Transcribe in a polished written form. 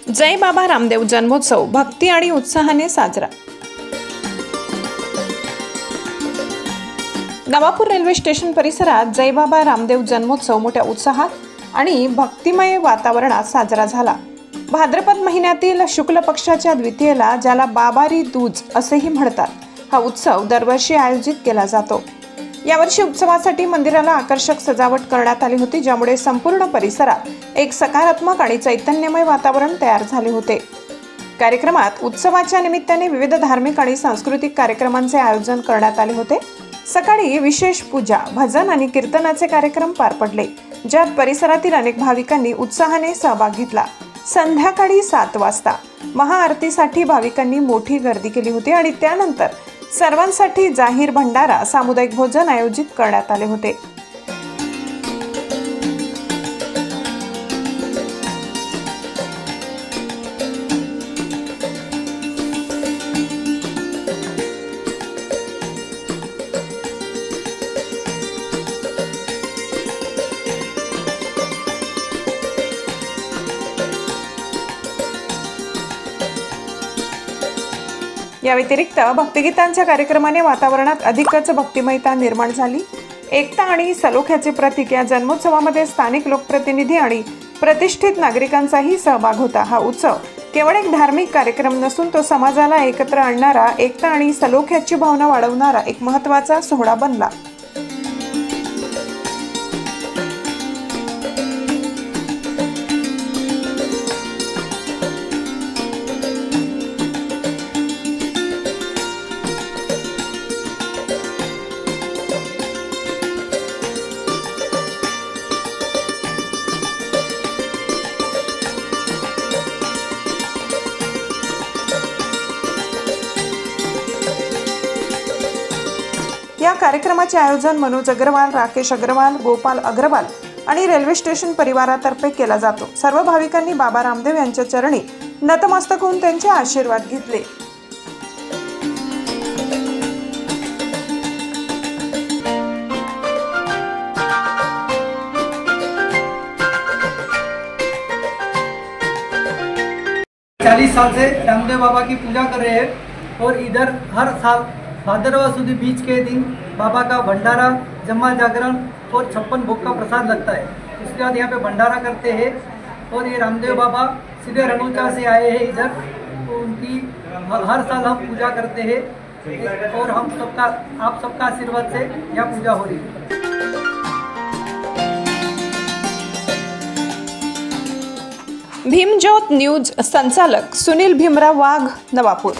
जय बाबा रामदेव जन्मोत्सव भक्ती आणि उत्साहाने साजरा। नवापूर रेल्वे स्टेशन परिसरात जय बाबा रामदेव जन्मोत्सव मोठ्या उत्साहात आणि भक्तिमय वातावरणात साजरा झाला। भाद्रपद महिन्यातील शुक्ल पक्षाच्या द्वितीयेला ज्याला बाबारी दूज असेही म्हणतात, हा उत्सव दरवर्षी आयोजित केला जातो। यावर्षी उत्सवासाठी मंदिराला आकर्षक सजावट करण्यात आली होती, ज्यामुळे संपूर्ण परिसरात एक सकारात्मक आणि चैतन्यमय वातावरण तयार झाले होते। कार्यक्रमात उत्सवाच्या निमित्ताने विविध धार्मिक आणि सांस्कृतिक कार्यक्रमांचे आयोजन करण्यात आले होते। सकाळी विशेष पूजा, भजन आणि कीर्तनाचे कार्यक्रम पार पडले, ज्यात परिसरातील अनेक भाविकांनी उत्साहाने सहभाग घेतला। संध्याकाळी 7 वाजता महाआरतीसाठी भाविकांनी मोठी गर्दी केली होती आणि त्यानंतर सर्वांसाठी जाहीर भंडारा, सामुदायिक भोजन आयोजित करण्यात आले होते। या व्यतिरिक्त भक्तिगीतांच्या कार्यक्रमाने वातावरणात अधिकच भक्तिमयता निर्माण झाली। एकता आणि सलोख्याचे प्रतीक या जन्मोत्सवामध्ये स्थानिक लोकप्रतिनिधी आणि प्रतिष्ठित नागरिकांचाही सहभाग होता। हा उत्सव केवळ एक धार्मिक कार्यक्रम नसून तो समाजाला एकत्र आणणारा, एकता आणि सलोख्याची भावना वाढवणारा एक महत्त्वाचा सोहळा बनला। या कार्यक्रमाचे आयोजन मनोज अग्रवाल, राकेश अग्रवाल, गोपाल अग्रवाल आणि रेल्वे स्टेशन परिवारातर्फे केला जातो। सर्व भाविकांनी बाबा रामदेव यांच्या चरणी नतमस्तक होऊन त्यांचे आशीर्वाद घेतले। साल से रामदेव बाबा की पूजा कर रहे हैं और इधर हर साल भाद्रवा सुदी बीच के दिन बाबा का भंडारा, जमा जागरण और 56 भोग का प्रसाद लगता है। उसके बाद यहाँ पे भंडारा करते हैं और ये रामदेव बाबा सीधे रनौचा से आए हैं इधर, तो उनकी हर साल हम पूजा करते हैं और आप सबका आशीर्वाद से यह पूजा हो रही है। भीमज्योत न्यूज संचालक सुनील भीमराव वाघ, नवापूर।